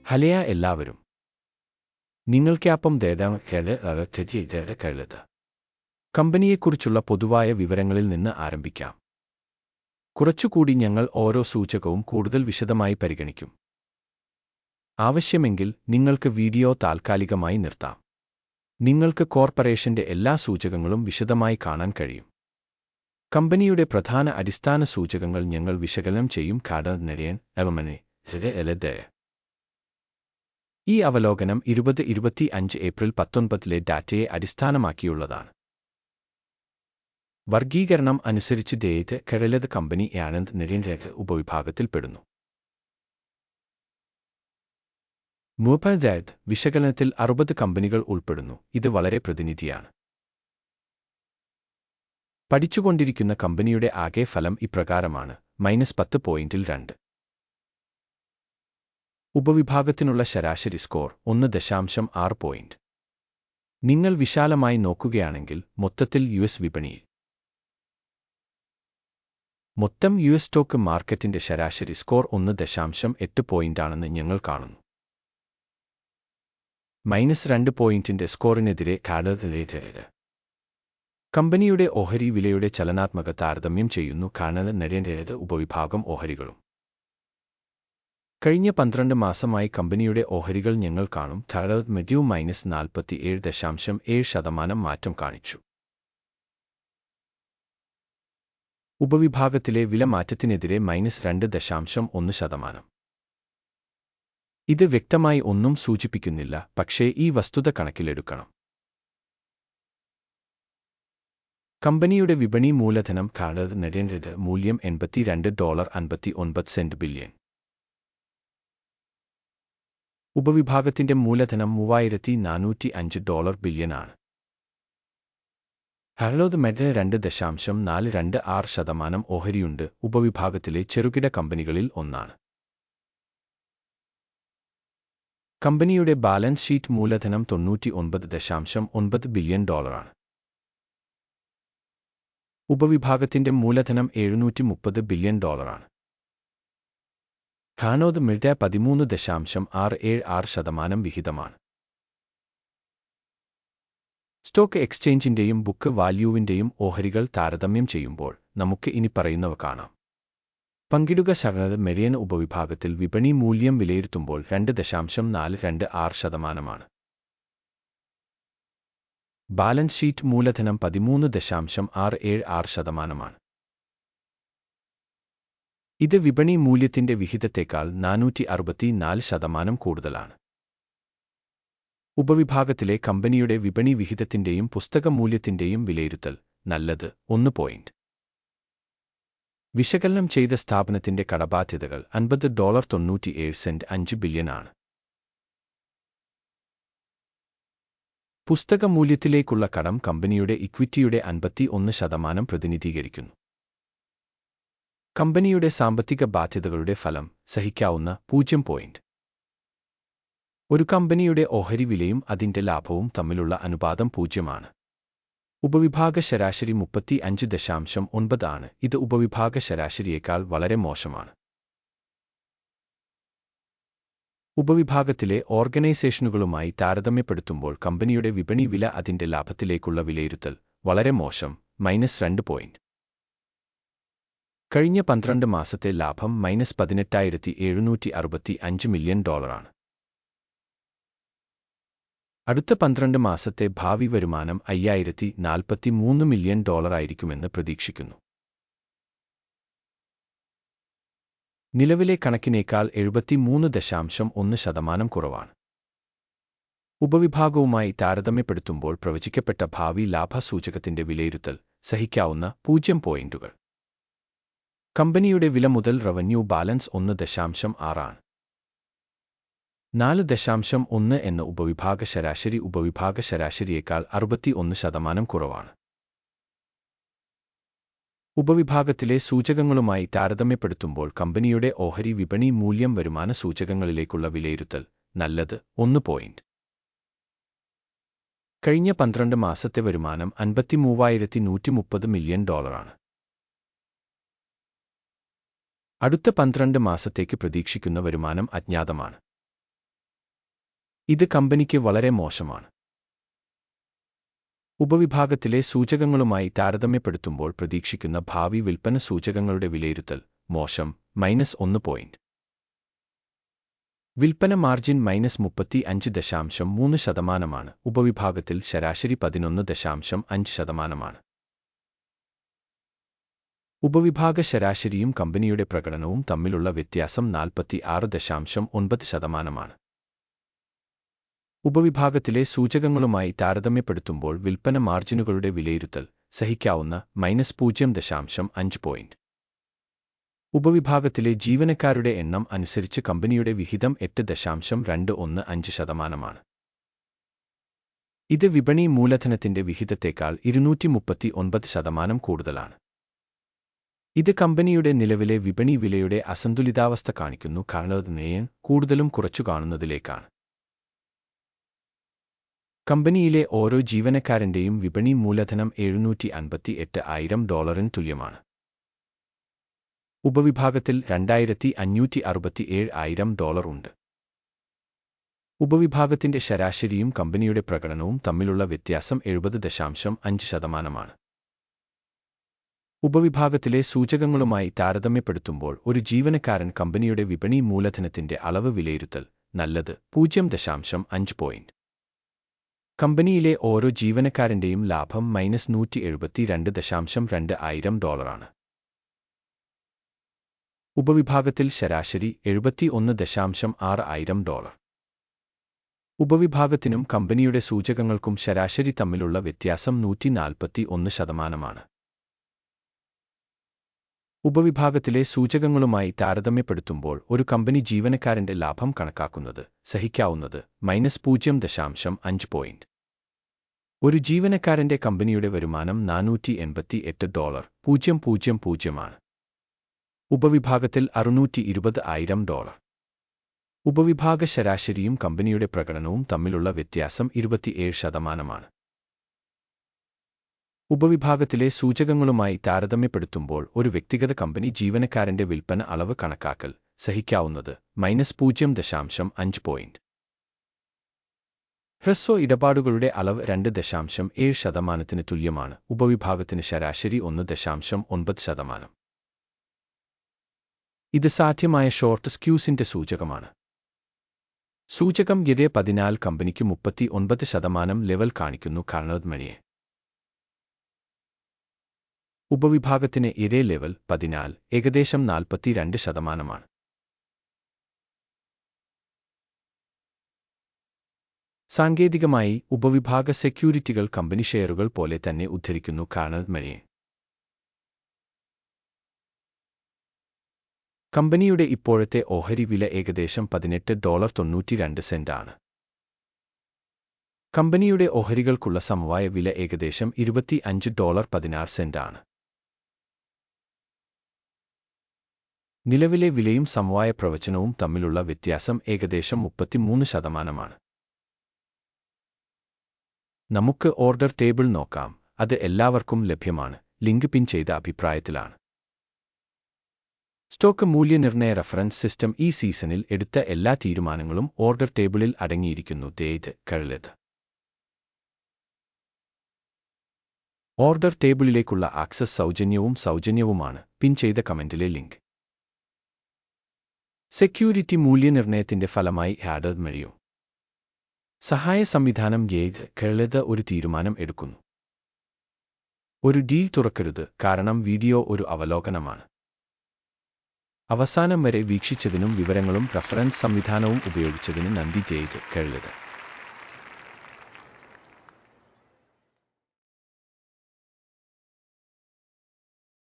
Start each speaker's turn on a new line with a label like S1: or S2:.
S1: ഹലയ എല്ലാവരും നിങ്ങൾക്കൊപ്പം കഴുത കമ്പനിയെക്കുറിച്ചുള്ള പൊതുവായ വിവരങ്ങളിൽ നിന്ന് ആരംഭിക്കാം. കുറച്ചുകൂടി ഞങ്ങൾ ഓരോ സൂചകവും കൂടുതൽ വിശദമായി പരിഗണിക്കും. ആവശ്യമെങ്കിൽ നിങ്ങൾക്ക് വീഡിയോ താൽക്കാലികമായി നിർത്താം. നിങ്ങൾക്ക് കോർപ്പറേഷന്റെ എല്ലാ സൂചകങ്ങളും വിശദമായി കാണാൻ കഴിയും. കമ്പനിയുടെ പ്രധാന അടിസ്ഥാന സൂചകങ്ങൾ ഞങ്ങൾ വിശകലനം ചെയ്യും. ഈ അവലോകനം 2025 ഏപ്രിൽ 19 ഡാറ്റയെ അടിസ്ഥാനമാക്കിയുള്ളതാണ്. വർഗീകരണം അനുസരിച്ച് കഴലത് കമ്പനി ആനന്ദ് നരേന്ദ്ര ഉപവിഭാഗത്തിൽപ്പെടുന്നു. മൂപ്പദായത് വിശകലനത്തിൽ 60 കമ്പനികൾ ഉൾപ്പെടുന്നു. ഇത് വളരെ പ്രതിനിധിയാണ്. പഠിച്ചുകൊണ്ടിരിക്കുന്ന കമ്പനിയുടെ ആകെ ഫലം ഇപ്രകാരമാണ്: -10.2. ഉപവിഭാഗത്തിനുള്ള ശരാശരി സ്കോർ 1.6 പോയിന്റ്. നിങ്ങൾ വിശാലമായി നോക്കുകയാണെങ്കിൽ മൊത്തത്തിൽ യുഎസ് വിപണിയിൽ മൊത്തം യുഎസ് സ്റ്റോക്ക് മാർക്കറ്റിന്റെ ശരാശരി സ്കോർ 1.8 പോയിന്റാണെന്ന് ഞങ്ങൾ കാണുന്നു. -2 പോയിന്റിന്റെ സ്കോറിനെതിരെ കമ്പനിയുടെ ഓഹരി വിലയുടെ ചലനാത്മക താരതമ്യം ചെയ്യുന്നു. നരേന്ദ്ര ഉപവിഭാഗം ഓഹരികളും കഴിഞ്ഞ 12 മാസമായി കമ്പനിയുടെ ഓഹരികൾ ഞങ്ങൾ കാണും. -47.7% മാറ്റം കാണിച്ചു. ഉപവിഭാഗത്തിലെ വില മാറ്റത്തിനെതിരെ -2.1%. ഇത് വ്യക്തമായി ഒന്നും സൂചിപ്പിക്കുന്നില്ല, പക്ഷേ ഈ വസ്തുത കണക്കിലെടുക്കണം. കമ്പനിയുടെ വിപണി മൂലധനം നരേന്ദ്ര മൂല്യം $82.59 ബില്യൺ. ഉപവിഭാഗത്തിന്റെ മൂലധനം $3,405 ബില്യൺ ആണ്. മെഡ് 2.426% ഓഹരിയുണ്ട്. ഉപവിഭാഗത്തിലെ ചെറുകിട കമ്പനികളിൽ ഒന്നാണ്. കമ്പനിയുടെ ബാലൻസ് ഷീറ്റ് മൂലധനം $99.9 ബില്യൺ ആണ്. ഉപവിഭാഗത്തിന്റെ മൂലധനം $730 ബില്യൺ ആണ്. മെഡ് 13.676% വിഹിതമാണ്. സ്റ്റോക്ക് എക്സ്ചേഞ്ചിന്റെയും ബുക്ക് വാല്യൂവിന്റെയും ഓഹരികൾ താരതമ്യം ചെയ്യുമ്പോൾ നമുക്ക് ഇനിപ്പറയുന്നവ കാണാം. പങ്കിടുക മെരിയൻ ഉപവിഭാഗത്തിൽ വിപണി മൂല്യം വിലയിരുത്തുമ്പോൾ 2.426%. ബാലൻസ് ഷീറ്റ് മൂലധനം 13.676%. ഇത് വിപണി മൂല്യത്തിന്റെ വിഹിതത്തേക്കാൾ 464% കൂടുതലാണ്. ഉപവിഭാഗത്തിലെ കമ്പനിയുടെ വിപണി വിഹിതത്തിന്റെയും പുസ്തക മൂല്യത്തിന്റെയും വിലയിരുത്തൽ നല്ലത് 1 പോയിന്റ്. വിശകലനം ചെയ്ത സ്ഥാപനത്തിന്റെ കടബാധ്യതകൾ $50.97 ബില്യൺ ആണ്. പുസ്തക മൂല്യത്തിലേക്കുള്ള കടം കമ്പനിയുടെ ഇക്വിറ്റിയുടെ 51% പ്രതിനിധീകരിക്കുന്നു. കമ്പനിയുടെ സാമ്പത്തിക ബാധ്യതകളുടെ ഫലം സഹിക്കാവുന്ന 0 പോയിന്റ്. ഒരു കമ്പനിയുടെ ഓഹരി വിലയും അതിന്റെ ലാഭവും തമ്മിലുള്ള അനുപാതം 0 ആണ്. ഉപവിഭാഗ ശരാശരി 35.9 ആണ്. ഇത് ഉപവിഭാഗ ശരാശരിയേക്കാൾ വളരെ മോശമാണ്. ഉപവിഭാഗത്തിലെ ഓർഗനൈസേഷനുകളുമായി താരതമ്യപ്പെടുത്തുമ്പോൾ കമ്പനിയുടെ വിപണി വില അതിന്റെ ലാഭത്തിലേക്കുള്ള വിലയിരുത്തൽ വളരെ മോശം, -2 പോയിന്റ്. കഴിഞ്ഞ 12 മാസത്തെ ലാഭം $18,765 മില്യൺ ആണ്. അടുത്ത 12 മാസത്തെ ഭാവി വരുമാനം $5,043 മില്യൺ ആയിരിക്കുമെന്ന് പ്രതീക്ഷിക്കുന്നു. നിലവിലെ കണക്കിനേക്കാൾ 73.1% കുറവാണ്. ഉപവിഭാഗവുമായി താരതമ്യപ്പെടുത്തുമ്പോൾ പ്രവചിക്കപ്പെട്ട ഭാവി ലാഭ സൂചകത്തിന്റെ വിലയിരുത്തൽ സഹിക്കാവുന്ന 0 പോയിന്റുകൾ. കമ്പനിയുടെ വില മുതൽ റവന്യൂ ബാലൻസ് 1.6 ആണ്. 4.1 എന്ന ഉപവിഭാഗ ശരാശരിയേക്കാൾ 61% കുറവാണ്. ഉപവിഭാഗത്തിലെ സൂചകങ്ങളുമായി താരതമ്യപ്പെടുത്തുമ്പോൾ കമ്പനിയുടെ ഓഹരി വിപണി മൂല്യം വരുമാന സൂചകങ്ങളിലേക്കുള്ള വിലയിരുത്തൽ നല്ലത് 1 പോയിന്റ്. കഴിഞ്ഞ 12 മാസത്തെ വരുമാനം $53,130 മില്യൺ ആണ്. അടുത്ത 12 മാസത്തേക്ക് പ്രതീക്ഷിക്കുന്ന വരുമാനം അജ്ഞാതമാണ്. ഇത് കമ്പനിക്ക് വളരെ മോശമാണ്. ഉപവിഭാഗത്തിലെ സൂചകങ്ങളുമായി താരതമ്യപ്പെടുത്തുമ്പോൾ പ്രതീക്ഷിക്കുന്ന ഭാവി വിൽപ്പന സൂചകങ്ങളുടെ വിലയിരുത്തൽ മോശം -1 പോയിന്റ്. വിൽപ്പന മാർജിൻ -35.3%. ഉപവിഭാഗത്തിൽ ശരാശരി 11.5%. ഉപവിഭാഗ ശരാശരിയും കമ്പനിയുടെ പ്രകടനവും തമ്മിലുള്ള വ്യത്യാസം 46.9%. ഉപവിഭാഗത്തിലെ സൂചകങ്ങളുമായി താരതമ്യപ്പെടുത്തുമ്പോൾ വിൽപ്പന മാർജിനുകളുടെ വിലയിരുത്തൽ സഹിക്കാവുന്ന -0.5 പോയിന്റ്. ഉപവിഭാഗത്തിലെ ജീവനക്കാരുടെ എണ്ണം അനുസരിച്ച് കമ്പനിയുടെ വിഹിതം 8.215%. ഇത് വിപണി മൂലധനത്തിന്റെ വിഹിതത്തേക്കാൾ 239% കൂടുതലാണ്. ഇത് കമ്പനിയുടെ നിലവിലെ വിപണി വിലയുടെ അസന്തുലിതാവസ്ഥ കാണിക്കുന്നു, കാരണം കൂടുതലും കുറച്ചു കാണുന്നതിലേക്കാണ്. കമ്പനിയിലെ ഓരോ ജീവനക്കാരന്റെയും വിപണി മൂലധനം $758,000 തുല്യമാണ്. ഉപവിഭാഗത്തിൽ $2,567,000 ഉണ്ട്. ഉപവിഭാഗത്തിന്റെ ശരാശരിയും കമ്പനിയുടെ പ്രകടനവും തമ്മിലുള്ള വ്യത്യാസം 70.5%. ഉപവിഭാഗത്തിലെ സൂചകങ്ങളുമായി താരതമ്യപ്പെടുത്തുമ്പോൾ ഒരു ജീവനക്കാരൻ കമ്പനിയുടെ വിപണി മൂലധനത്തിന്റെ അളവ് വിലയിരുത്തൽ നല്ലത് 0.5 പോയിന്റ്. കമ്പനിയിലെ ഓരോ ജീവനക്കാരന്റെയും ലാഭം -$172,200 ആണ്. ഉപവിഭാഗത്തിൽ ശരാശരി $71,600. ഉപവിഭാഗത്തിനും കമ്പനിയുടെ സൂചകങ്ങൾക്കും ശരാശരി തമ്മിലുള്ള വ്യത്യാസം 141%. ഉപവിഭാഗത്തിലെ സൂചകങ്ങളുമായി താരതമ്യപ്പെടുത്തുമ്പോൾ ഒരു കമ്പനി ജീവനക്കാരന്റെ ലാഭം കണക്കാക്കുന്നത് സഹിക്കാവുന്നത് -0.5 പോയിന്റ്. ഒരു ജീവനക്കാരന്റെ കമ്പനിയുടെ വരുമാനം $488,000 ആണ്. ഉപവിഭാഗത്തിൽ $620,000. ഉപവിഭാഗ ശരാശരിയും കമ്പനിയുടെ പ്രകടനവും തമ്മിലുള്ള വ്യത്യാസം 27%. ഉപവിഭാഗത്തിലെ സൂചകങ്ങളുമായി താരതമ്യപ്പെടുത്തുമ്പോൾ ഒരു വ്യക്തിഗത കമ്പനി ജീവനക്കാരന്റെ വിൽപ്പന അളവ് കണക്കാക്കൽ സഹിക്കാവുന്നത് -0.5 പോയിന്റ്. ഹ്രസ്വ ഇടപാടുകളുടെ അളവ് 2.7% തുല്യമാണ്. ഉപവിഭാഗത്തിന് ശരാശരി 1.9%. ഇത് സാധ്യമായ ഷോർട്ട് സ്ക്യൂസിന്റെ സൂചകമാണ്. സൂചകം Y14 കമ്പനിക്ക് 39% ലെവൽ കാണിക്കുന്നു, കാരണം ഉപവിഭാഗത്തിന് ഇതേ ലെവൽ 14 ഏകദേശം 42%. സാങ്കേതികമായി ഉപവിഭാഗ സെക്യൂരിറ്റികൾ കമ്പനി ഷെയറുകൾ പോലെ തന്നെ ഉദ്ധരിക്കുന്നു, കാരണം കമ്പനിയുടെ ഇപ്പോഴത്തെ ഓഹരി വില ഏകദേശം $18.92 ആണ്. കമ്പനിയുടെ ഓഹരികൾക്കുള്ള സമവായ വില ഏകദേശം $25.16 ആണ്. നിലവിലെ വിലയും സമവായ പ്രവചനവും തമ്മിലുള്ള വ്യത്യാസം ഏകദേശം 33%. നമുക്ക് ഓർഡർ ടേബിൾ നോക്കാം. അത് എല്ലാവർക്കും ലഭ്യമാണ്. ലിങ്ക് പിൻ ചെയ്ത അഭിപ്രായത്തിലാണ്. സ്റ്റോക്ക് മൂല്യനിർണ്ണയ റഫറൻസ് സിസ്റ്റം ഈ സീസണിൽ എടുത്ത എല്ലാ തീരുമാനങ്ങളും ഓർഡർ ടേബിളിൽ അടങ്ങിയിരിക്കുന്നു. Order ടേബിളിലേക്കുള്ള access സൗജന്യവുമാണ്. പിൻ ചെയ്ത കമന്റിലെ ലിങ്ക്. സെക്യൂരിറ്റി മൂല്യനിർണ്ണയത്തിന്റെ ഫലമായി സഹായ സംവിധാനം ഒരു തീരുമാനം എടുക്കുന്നു. ഒരു ഡീൽ തുറക്കരുത്, കാരണം വീഡിയോ ഒരു അവലോകനമാണ്. അവസാനം വരെ വീക്ഷിച്ചതിനും വിവരങ്ങളും റഫറൻസ് സംവിധാനവും ഉപയോഗിച്ചതിന് നന്ദി.